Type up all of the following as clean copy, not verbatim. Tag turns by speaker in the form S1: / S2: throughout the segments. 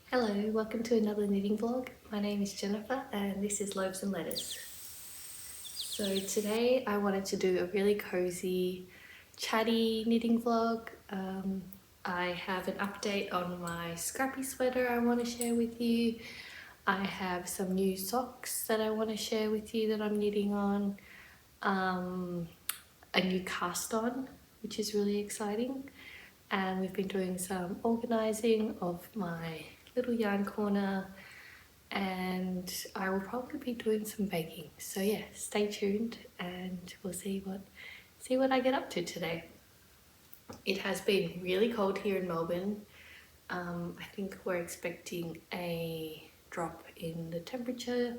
S1: Hello, welcome to another knitting vlog. My name is Jennifer and this is Loaves and Letters. So today I wanted to do a really cozy, chatty knitting vlog. I have an update on my scrappy sweater I want to share with you. I have some new socks that I want to share with you that I'm knitting on. A new cast on, which is really exciting. And we've been doing some organising of my little yarn corner, and I will probably be doing some baking. So yeah, stay tuned and we'll see what I get up to today. It has been really cold here in Melbourne. I think we're expecting a drop in the temperature,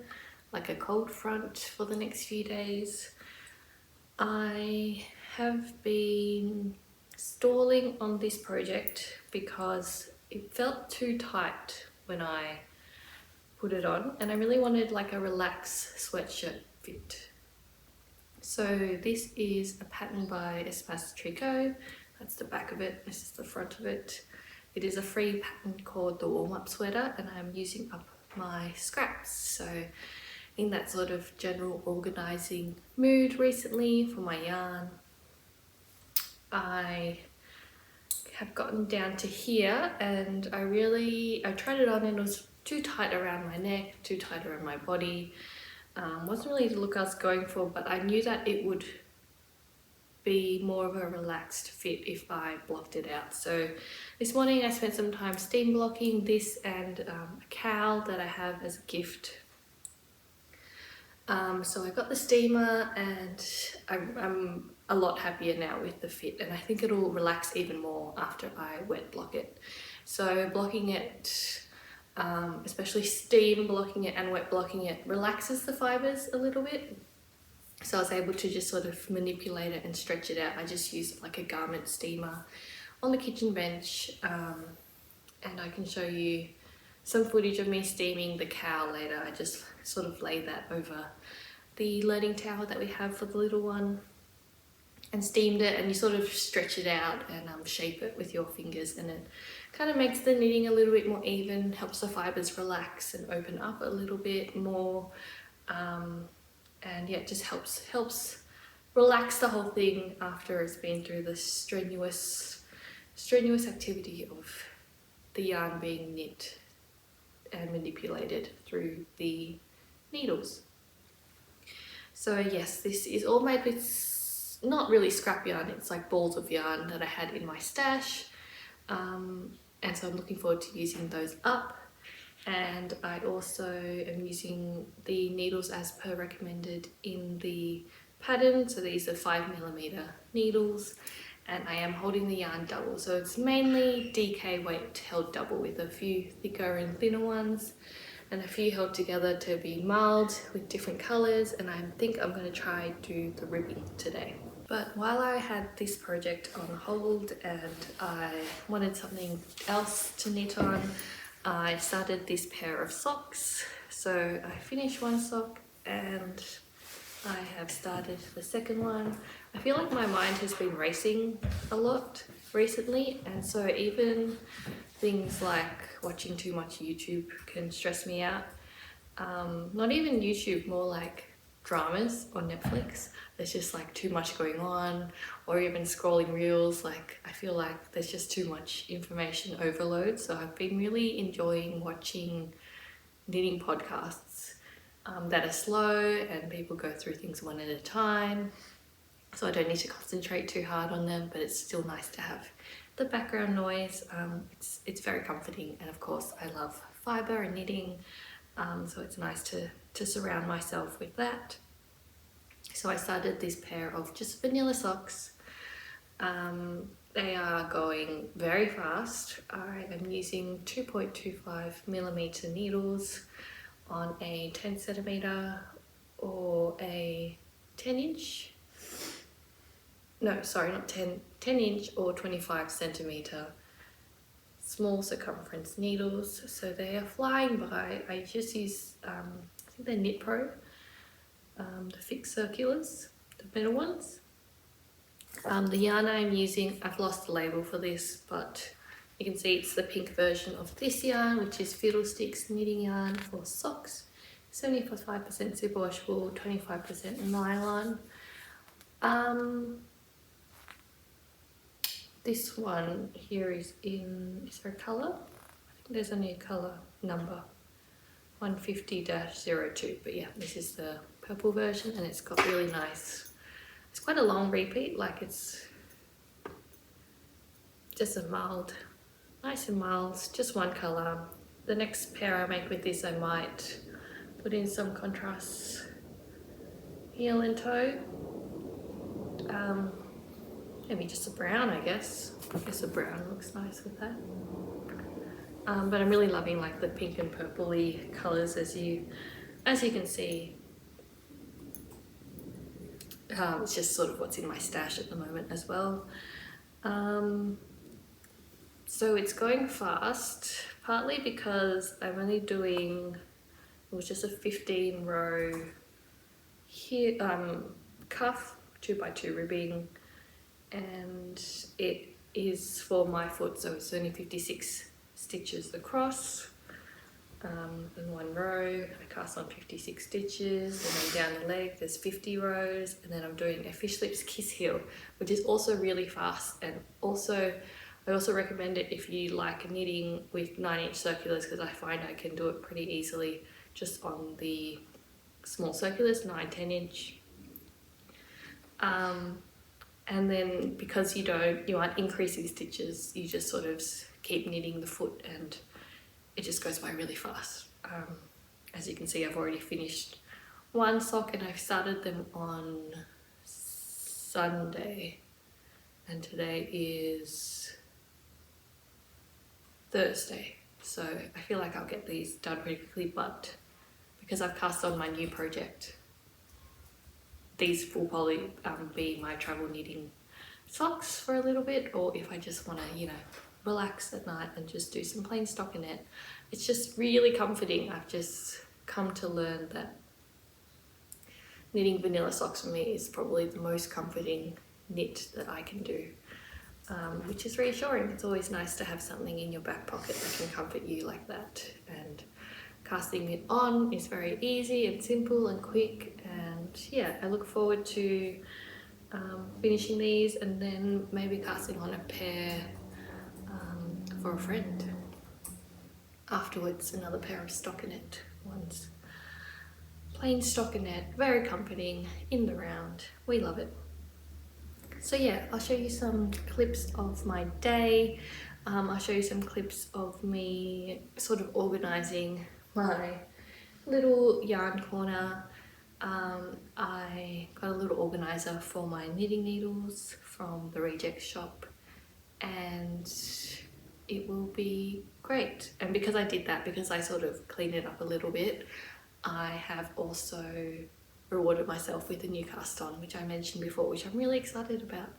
S1: like a cold front for the next few days. I have been stalling on this project because it felt too tight when I put it on, and I really wanted like a relaxed sweatshirt fit. So this is a pattern by Espace Tricot. That's the back of it, this is the front of it. It is a free pattern called the warm-up sweater, and I'm using up my scraps. So in that sort of general organising mood recently for my yarn, I have gotten down to here, and I tried it on and it was too tight around my neck, too tight around my body. Wasn't really the look I was going for, but I knew that it would be more of a relaxed fit if I blocked it out. So this morning I spent some time steam blocking this and a cowl that I have as a gift. So I got the steamer and I'm a lot happier now with the fit, and I think it'll relax even more after I wet block it. So blocking it, especially steam blocking it and wet blocking it, relaxes the fibres a little bit. So I was able to just sort of manipulate it and stretch it out. I just used like a garment steamer on the kitchen bench, and I can show you some footage of me steaming the cowl later. I just sort of lay that over the learning towel that we have for the little one and steamed it, and you sort of stretch it out and shape it with your fingers, and it kind of makes the knitting a little bit more even, helps the fibres relax and open up a little bit more, and yeah, it just helps relax the whole thing after it's been through the strenuous activity of the yarn being knit and manipulated through the needles. So yes, this is all made with not really scrap yarn, it's like balls of yarn that I had in my stash, and so I'm looking forward to using those up. And I also am using the needles as per recommended in the pattern. So these are 5mm needles, and I am holding the yarn double. So it's mainly DK weight held double with a few thicker and thinner ones, and a few held together to be mild with different colours, and I think I'm going to try do the ribbing today. But while I had this project on hold and I wanted something else to knit on, I started this pair of socks. So I finished one sock and I have started the second one. I feel like my mind has been racing a lot recently, and so even things like watching too much YouTube can stress me out. Not even YouTube, more like dramas on Netflix. There's just like too much going on, or even scrolling reels. Like I feel like there's just too much information overload. So I've been really enjoying watching knitting podcasts that are slow and people go through things one at a time. So I don't need to concentrate too hard on them, but it's still nice to have the background noise. It's very comforting, and of course I love fibre and knitting, so it's nice to surround myself with that. So I started this pair of just vanilla socks. They are going very fast. I am using 2.25mm needles on a 10cm or a 10-inch. No, sorry, not 10-inch or 25cm small circumference needles. So they are flying by. I just use, I think they're Knit Pro, the fixed circulars, the metal ones. The yarn I'm using, I've lost the label for this, but You can see it's the pink version of this yarn, which is Fiddlesticks knitting yarn for socks. 75% superwash wool, 25% nylon. This one here is there a colour? I think there's only a colour number, 150-02, but yeah, this is the purple version, and it's got really nice, it's quite a long repeat, like it's just a mild, nice and mild, just one colour. The next pair I make with this, I might put in some contrasts heel and toe. Maybe just a brown, I guess. I guess a brown looks nice with that. But I'm really loving like the pink and purpley colours, as you can see. It's just sort of what's in my stash at the moment as well. So it's going fast, partly because I'm only doing, it was just a 15 row here, cuff, 2x2 ribbing, and it is for my foot, so it's only 56 stitches across in one row. I cast on 56 stitches, and then down the leg there's 50 rows, and then I'm doing a fish lips kiss heel, which is also really fast. And also I also recommend it if you like knitting with 9-inch circulars, because I find I can do it pretty easily just on the small circulars, 9-10 inch. And then because you aren't increasing stitches, you just sort of keep knitting the foot, and it just goes by really fast. As you can see, I've already finished one sock, and I've started them on Sunday, and today is Thursday, so I feel like I'll get these done pretty quickly. But because I've cast on my new project, these will probably be my travel knitting socks for a little bit, or if I just want to, relax at night and just do some plain stockinette. It's just really comforting. I've just come to learn that knitting vanilla socks for me is probably the most comforting knit that I can do, which is reassuring. It's always nice to have something in your back pocket that can comfort you like that. And casting it on is very easy and simple and quick, and yeah, I look forward to finishing these and then maybe casting on a pair for a friend afterwards, another pair of stockinette ones. Plain stockinette, very comforting, in the round, we love it. So yeah, I'll show you some clips of my day. I'll show you some clips of me sort of organising my little yarn corner. I got a little organiser for my knitting needles from the reject shop, and it will be great. And because I did that, because I sort of cleaned it up a little bit, I have also rewarded myself with a new cast on, which I mentioned before, which I'm really excited about.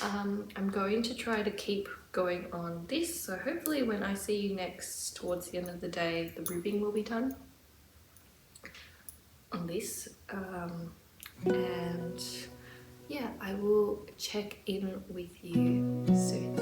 S1: I'm going to try to keep going on this, so hopefully when I see you next towards the end of the day, the ribbing will be done on this. And yeah, I will check in with you soon.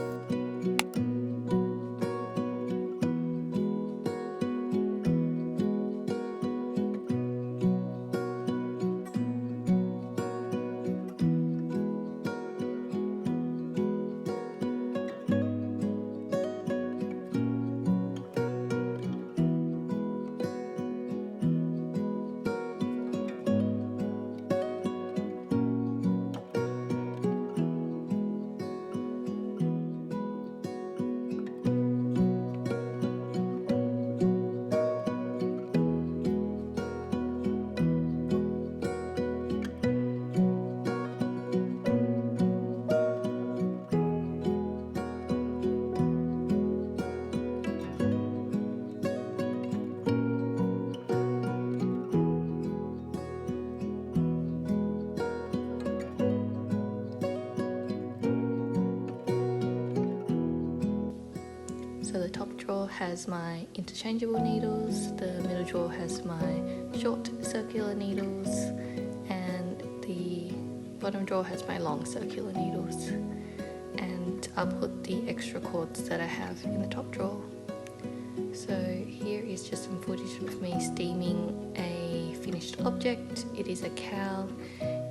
S1: So the top drawer has my interchangeable needles, the middle drawer has my short circular needles, and the bottom drawer has my long circular needles. And I'll put the extra cords that I have in the top drawer. So here is just some footage of me steaming a finished object. It is a cowl,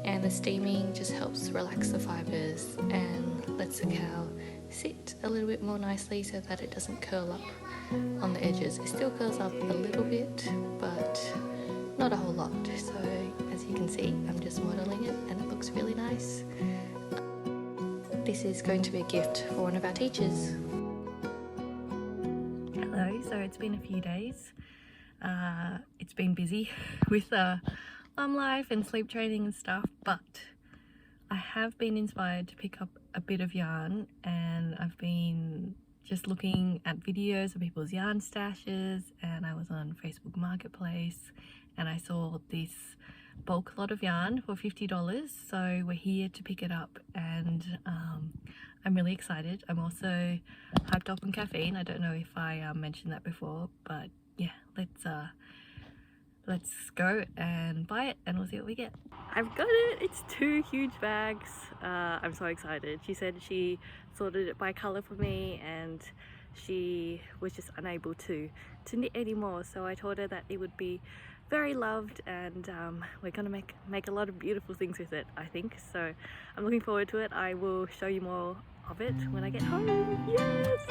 S1: and the steaming just helps relax the fibres and lets the cowl sit a little bit more nicely so that it doesn't curl up on the edges. It still curls up a little bit, but not a whole lot. So as you can see, I'm just modelling it and it looks really nice. This is going to be a gift for one of our teachers. Hello, so it's been a few days. It's been busy with mum life and sleep training and stuff, but I have been inspired to pick up a bit of yarn, and I've been just looking at videos of people's yarn stashes, and I was on Facebook Marketplace and I saw this bulk lot of yarn for $50, so we're here to pick it up, and I'm really excited. I'm also hyped up on caffeine. I don't know if I mentioned that before, but yeah, let's go and buy it and we'll see what we get. I've got it! It's 2 huge bags. I'm so excited. She said she sorted it by colour for me, and she was just unable to knit anymore, so I told her that it would be very loved, and we're gonna make a lot of beautiful things with it, I think. So I'm looking forward to it. I will show you more of it when I get home. Yes!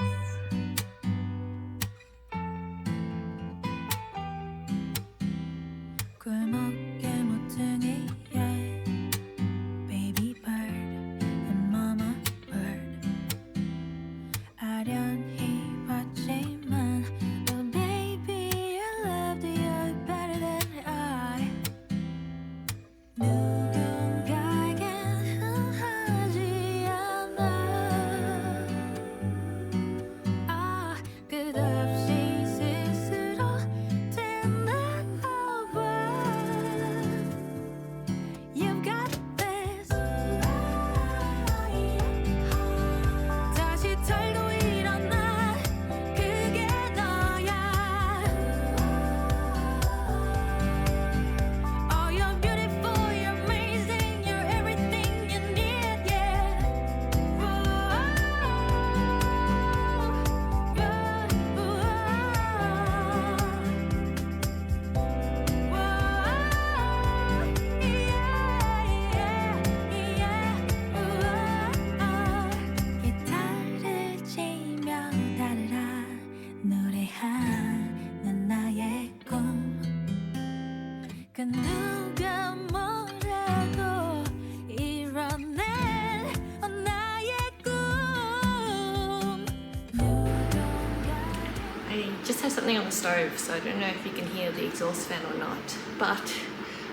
S1: Just have something on the stove, so I don't know if you can hear the exhaust fan or not, but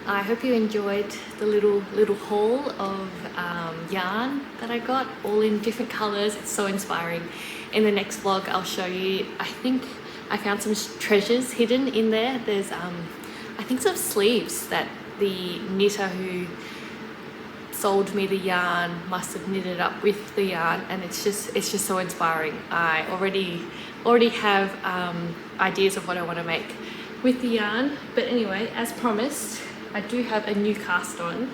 S1: I hope you enjoyed the little haul of yarn that I got, all in different colors. It's so inspiring. In the next vlog I'll show you, I think I found some treasures hidden in there. There's I think some sleeves that the knitter who sold me the yarn must have knitted up with the yarn, and it's just so inspiring. I already have ideas of what I want to make with the yarn, but anyway, as promised, I do have a new cast on.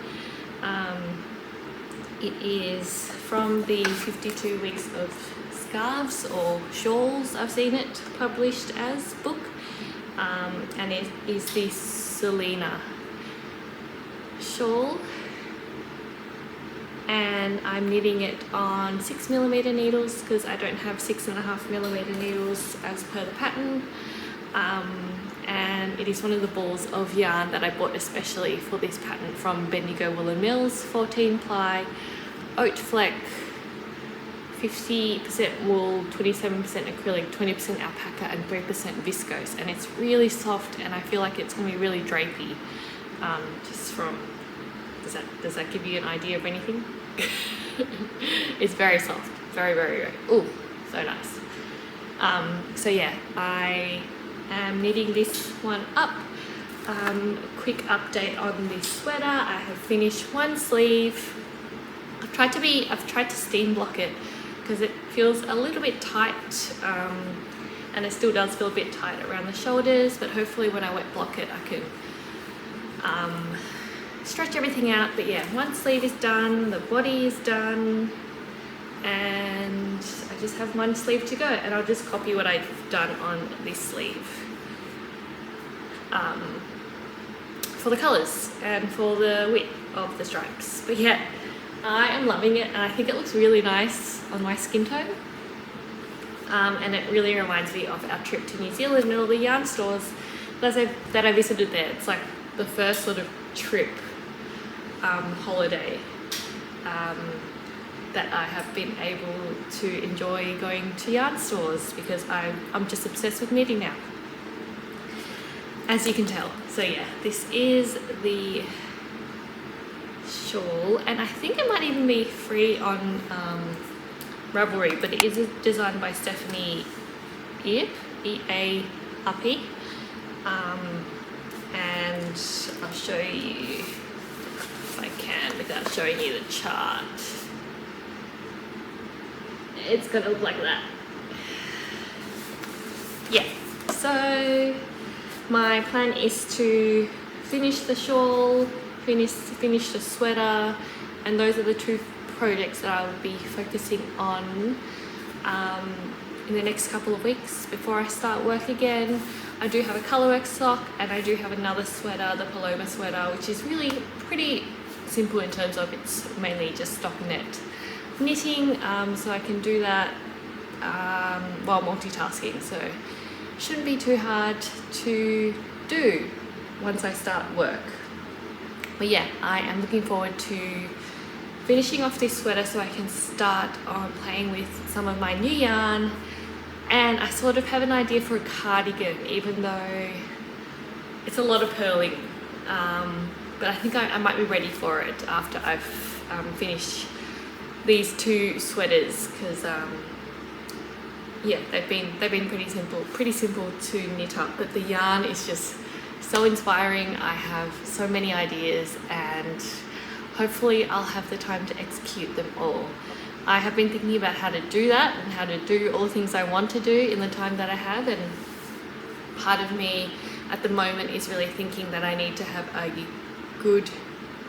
S1: It is from the 52 Weeks of Scarves or Shawls, I've seen it published as book, and it is the Sulina Shawl, and I'm knitting it on 6mm needles because I don't have 6.5mm needles as per the pattern, and it is one of the balls of yarn that I bought especially for this pattern from Bendigo Woollen Mills, 14 ply, oat fleck, 50% wool, 27% acrylic, 20% alpaca and 3% viscose, and it's really soft, and I feel like it's going to be really drapey. Just from, does that give you an idea of anything? It's very soft, very, ooh, so nice. So yeah, I am knitting this one up. Quick update on this sweater. I have finished one sleeve. I've tried to steam block it because it feels a little bit tight, and it still does feel a bit tight around the shoulders, but hopefully when I wet block it I can stretch everything out. But yeah, one sleeve is done, the body is done, and just have one sleeve to go, and I'll just copy what I've done on this sleeve for the colours and for the width of the stripes. But yeah, I am loving it, and I think it looks really nice on my skin tone. And it really reminds me of our trip to New Zealand and all the yarn stores that I visited there. It's like the first sort of trip holiday that I have been able to enjoy going to yarn stores, because I'm just obsessed with knitting now, as you can tell. So yeah, this is the shawl, and I think it might even be free on Ravelry, but it is designed by Stephanie Earp, E-A-R-P, and I'll show you if I can without showing you the chart. It's gonna look like that. Yeah, so my plan is to finish the shawl, finish the sweater, and those are the two projects that I will be focusing on in the next couple of weeks before I start work again. I do have a colourwork sock, and I do have another sweater, the Paloma sweater, which is really pretty simple in terms of it's mainly just stockinette knitting, so I can do that while multitasking, so shouldn't be too hard to do once I start work. But yeah, I am looking forward to finishing off this sweater so I can start on playing with some of my new yarn. And I sort of have an idea for a cardigan, even though it's a lot of purling, but I think I might be ready for it after I've finished these two sweaters, because yeah, they've been pretty simple to knit up, but the yarn is just so inspiring. I have so many ideas, and hopefully I'll have the time to execute them all. I have been thinking about how to do that and how to do all the things I want to do in the time that I have, and part of me at the moment is really thinking that I need to have a good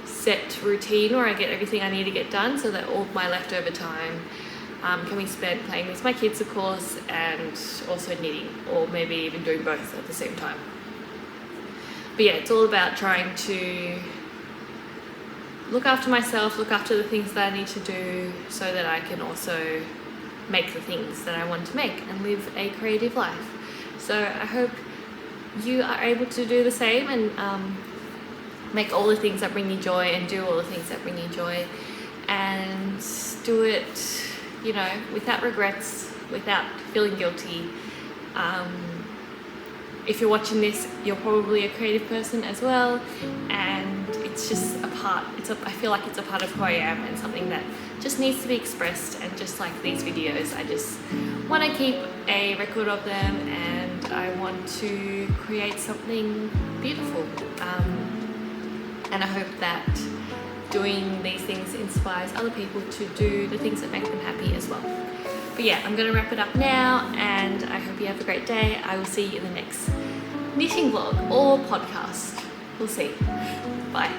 S1: set routine where I get everything I need to get done, so that all my leftover time can be spent playing with my kids, of course, and also knitting, or maybe even doing both at the same time. But yeah, it's all about trying to look after myself, look after the things that I need to do, so that I can also make the things that I want to make and live a creative life. So I hope you are able to do the same, and make all the things that bring you joy, and do all the things that bring you joy, and do it, you know, without regrets, without feeling guilty. If you're watching this, you're probably a creative person as well, and it's just a part, I feel like it's a part of who I am, and something that just needs to be expressed. And just like these videos, I just want to keep a record of them, and I want to create something beautiful. And I hope that doing these things inspires other people to do the things that make them happy as well. But yeah, I'm going to wrap it up now, and I hope you have a great day. I will see you in the next knitting vlog or podcast. We'll see. Bye.